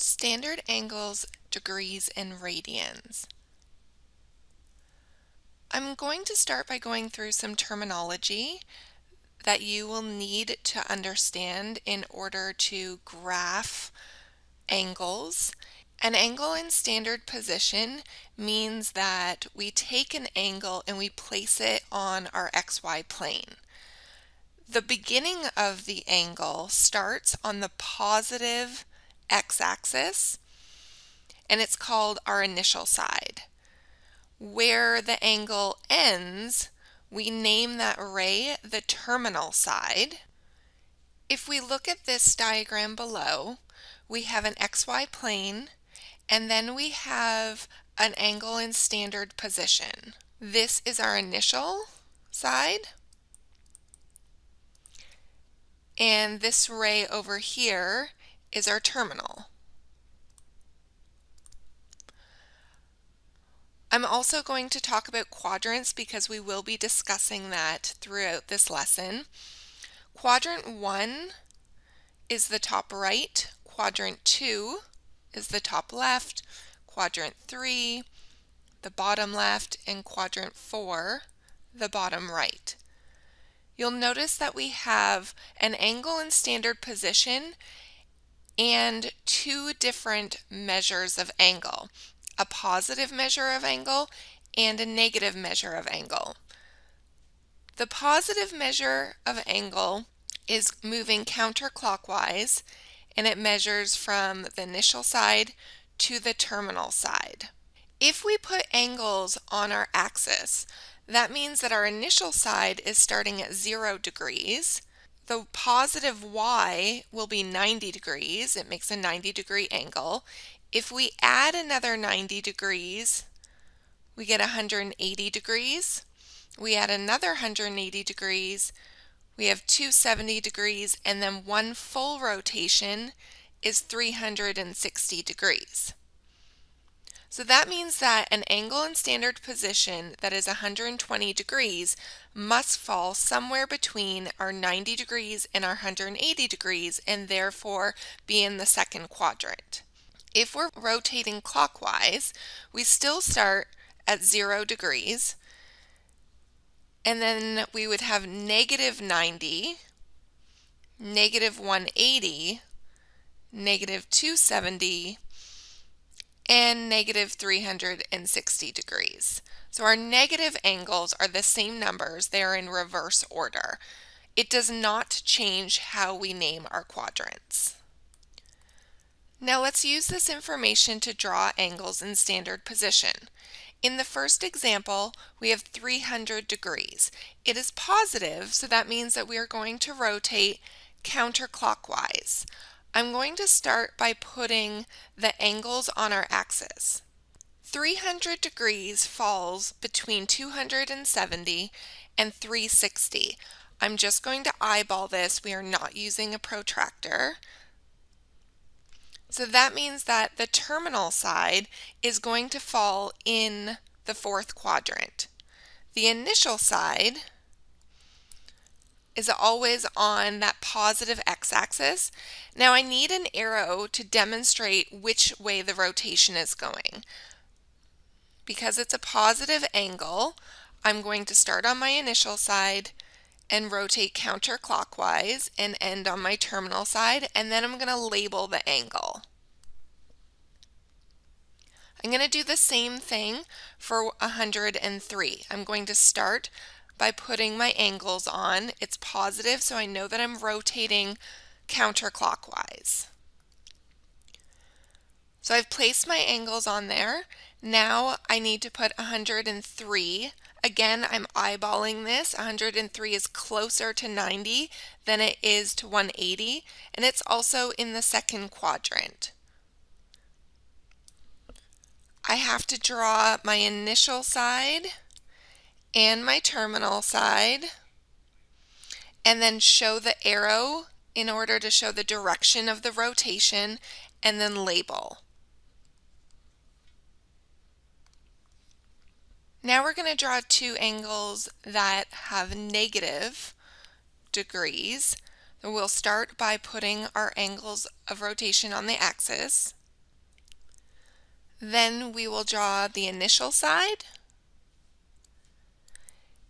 Standard angles, degrees, and radians. I'm going to start by going through some terminology that you will need to understand in order to graph angles. An angle in standard position means that we take an angle and we place it on our XY plane. The beginning of the angle starts on the positive x-axis, and it's called our initial side. Where the angle ends, we name that ray the terminal side. If we look at this diagram below, we have an XY plane, and then we have an angle in standard position. This is our initial side, and this ray over here is our terminal. I'm also going to talk about quadrants because we will be discussing that throughout this lesson. Quadrant 1 is the top right, quadrant 2 is the top left, quadrant 3, the bottom left, and quadrant 4, the bottom right. You'll notice that we have an angle in standard position and two different measures of angle, a positive measure of angle and a negative measure of angle. The positive measure of angle is moving counterclockwise, and it measures from the initial side to the terminal side. If we put angles on our axis, that means that our initial side is starting at 0 degrees. The positive y will be 90 degrees. It makes a 90-degree angle. If we add another 90 degrees, we get 180 degrees. We add another 180 degrees, we have 270 degrees, and then one full rotation is 360 degrees. So that means that an angle in standard position that is 120 degrees must fall somewhere between our 90 degrees and our 180 degrees and therefore be in the second quadrant. If we're rotating clockwise, we still start at 0 degrees, and then we would have negative 90, negative 180, negative 270, and negative 360 degrees. So our negative angles are the same numbers, they are in reverse order. It does not change how we name our quadrants. Now let's use this information to draw angles in standard position. In the first example, we have 300 degrees. It is positive, so that means that we are going to rotate counterclockwise. I'm going to start by putting the angles on our axis. 300 degrees falls between 270 and 360. I'm just going to eyeball this. We are not using a protractor. So that means that the terminal side is going to fall in the fourth quadrant. The initial side is always on that positive x-axis. Now I need an arrow to demonstrate which way the rotation is going. Because it's a positive angle, I'm going to start on my initial side and rotate counterclockwise and end on my terminal side, and then I'm going to label the angle. I'm going to do the same thing for 103. I'm going to start by putting my angles on. It's positive, so I know that I'm rotating counterclockwise. So I've placed my angles on there. Now I need to put 103. Again, I'm eyeballing this. 103 is closer to 90 than it is to 180, and it's also in the second quadrant. I have to draw my initial side and my terminal side, and then show the arrow in order to show the direction of the rotation, and then label. Now we're going to draw two angles that have negative degrees. So we'll start by putting our angles of rotation on the axis. Then we will draw the initial side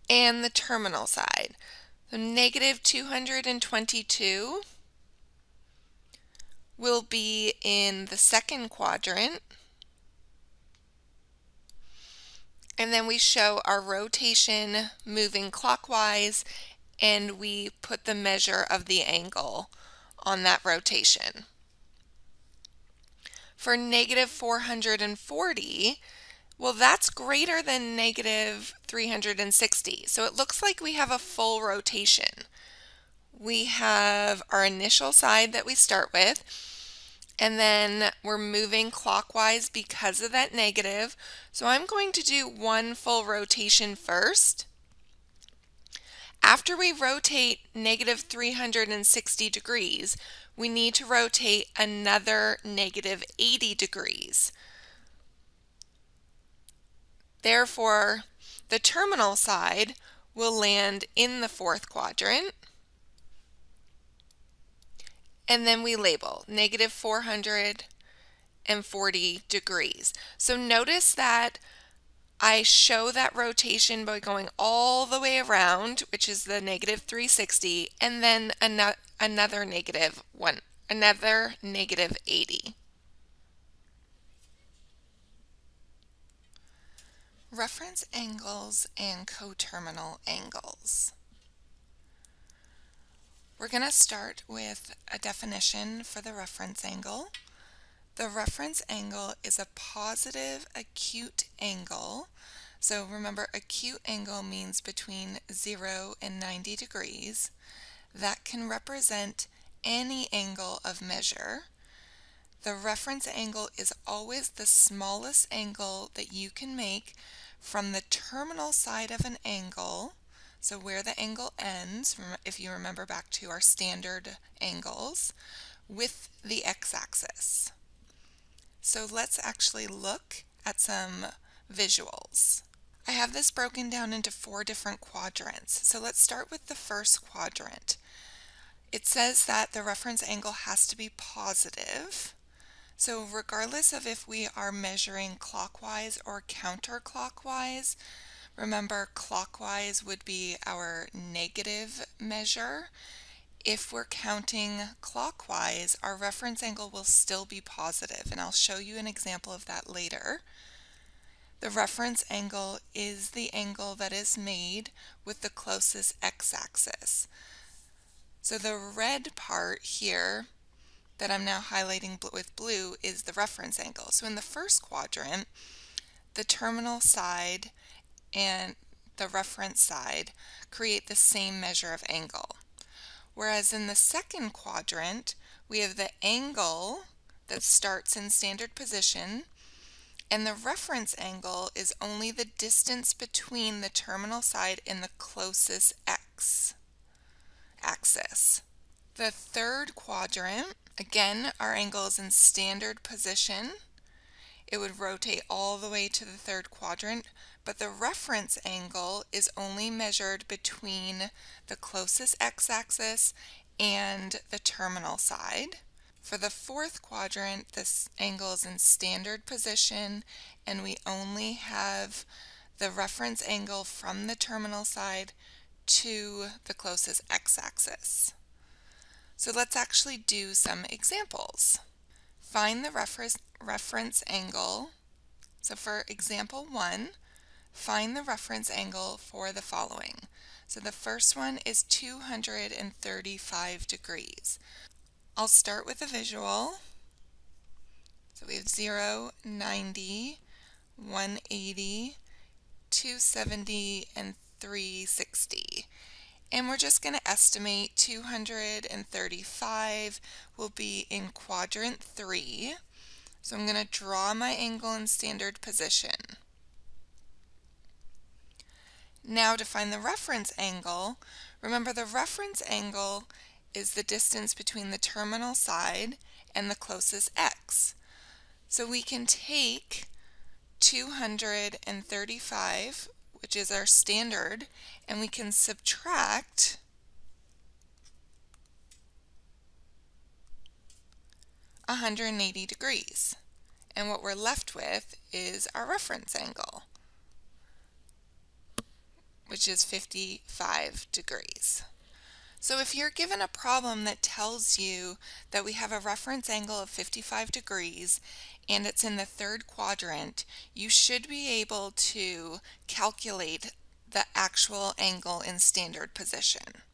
and the terminal side. So negative 222 will be in the second quadrant. And then we show our rotation moving clockwise, and we put the measure of the angle on that rotation. For negative 440, well, that's greater than negative 360. So it looks like we have a full rotation. We have our initial side that we start with, and then we're moving clockwise because of that negative. So I'm going to do one full rotation first. After we rotate negative 360 degrees, we need to rotate another negative 80 degrees. Therefore, the terminal side will land in the fourth quadrant. And then we label negative 440 degrees. So notice that I show that rotation by going all the way around, which is the negative 360, and then another negative 80. Reference angles and coterminal angles. We're going to start with a definition for the reference angle. The reference angle is a positive acute angle. So remember, acute angle means between 0 and 90 degrees. That can represent any angle of measure. The reference angle is always the smallest angle that you can make from the terminal side of an angle. So where the angle ends, if you remember back to our standard angles, with the x-axis. So let's actually look at some visuals. I have this broken down into 4 different quadrants. So let's start with the first quadrant. It says that the reference angle has to be positive. So regardless of if we are measuring clockwise or counterclockwise, remember, clockwise would be our negative measure. If we're counting clockwise, our reference angle will still be positive, and I'll show you an example of that later. The reference angle is the angle that is made with the closest x-axis. So the red part here that I'm now highlighting with blue is the reference angle. So in the first quadrant, the terminal side and the reference side create the same measure of angle. Whereas in the second quadrant, we have the angle that starts in standard position, and the reference angle is only the distance between the terminal side and the closest x-axis. The third quadrant, again, our angle is in standard position. It would rotate all the way to the third quadrant, but the reference angle is only measured between the closest x-axis and the terminal side. For the fourth quadrant, this angle is in standard position, and we only have the reference angle from the terminal side to the closest x-axis. So let's actually do some examples. Find the reference angle. So for example 1, find the reference angle for the following. So the first one is 235 degrees. I'll start with a visual. So we have 0, 90, 180, 270, and 360. And we're just going to estimate 235 will be in quadrant 3. So I'm going to draw my angle in standard position. Now to find the reference angle, remember the reference angle is the distance between the terminal side and the closest x. So we can take 235, which is our standard, and we can subtract 180 degrees. And what we're left with is our reference angle, which is 55 degrees. So if you're given a problem that tells you that we have a reference angle of 55 degrees and it's in the third quadrant, you should be able to calculate the actual angle in standard position.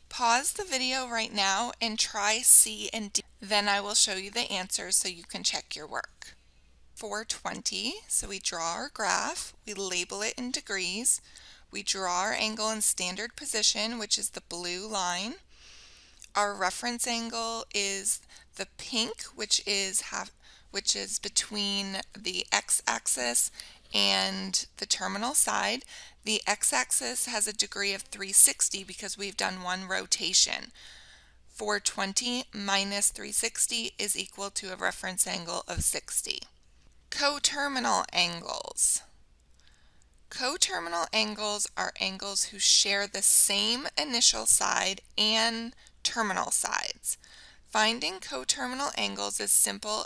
Pause the video right now and try C and D. Then I will show you the answers so you can check your work. 420, so we draw our graph, we label it in degrees, we draw our angle in standard position, which is the blue line. Our reference angle is the pink, which is between the x-axis and the terminal side. The x-axis has a degree of 360 because we've done one rotation. 420 minus 360 is equal to a reference angle of 60. Coterminal angles. Coterminal angles are angles who share the same initial side and terminal sides. Finding coterminal angles is simple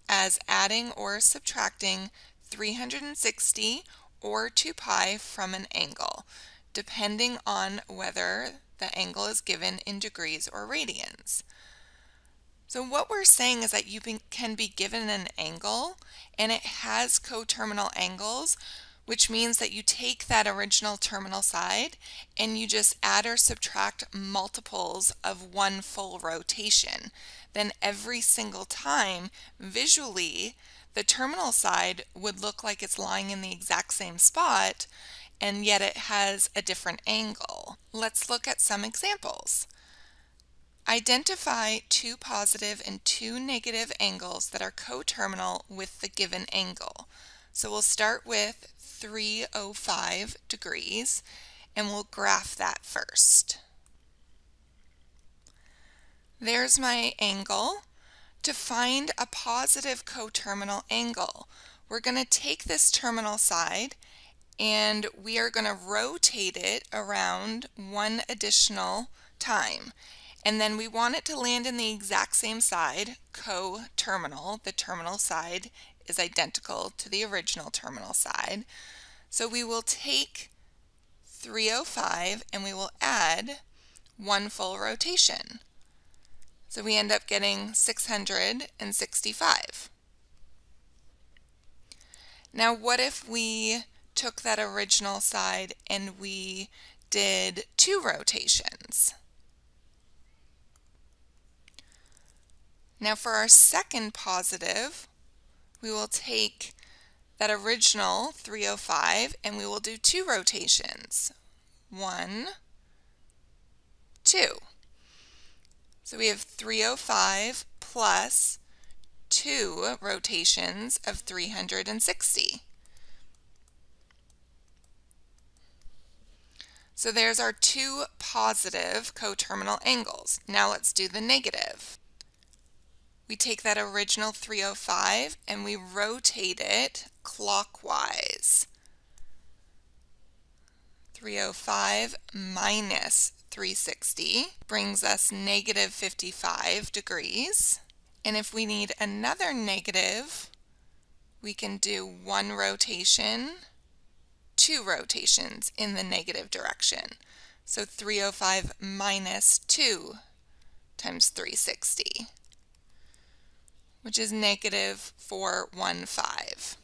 as adding or subtracting 360 or 2 pi from an angle, depending on whether the angle is given in degrees or radians. So what we're saying is that you can be given an angle and it has coterminal angles, which means that you take that original terminal side and you just add or subtract multiples of one full rotation. Then every single time, visually, the terminal side would look like it's lying in the exact same spot, and yet it has a different angle. Let's look at some examples. Identify 2 positive and 2 negative angles that are coterminal with the given angle. So we'll start with 305 degrees and we'll graph that first. There's my angle. To find a positive coterminal angle, we're going to take this terminal side and we are going to rotate it around one additional time. And then we want it to land in the exact same side, coterminal. The terminal side is identical to the original terminal side. So we will take 305 and we will add one full rotation. So we end up getting 665. Now what if we took that original side and we did 2 rotations? Now for our second positive, we will take that original 305 and we will do 2 rotations. 1, 2. So we have 305 plus 2 rotations of 360. So there's our 2 positive coterminal angles. Now let's do the negative. We take that original 305 and we rotate it clockwise. 305 minus 360 brings us negative 55 degrees. And if we need another negative, we can do 1 rotation, 2 rotations in the negative direction. So 305 minus 2 times 360. Which is negative 415.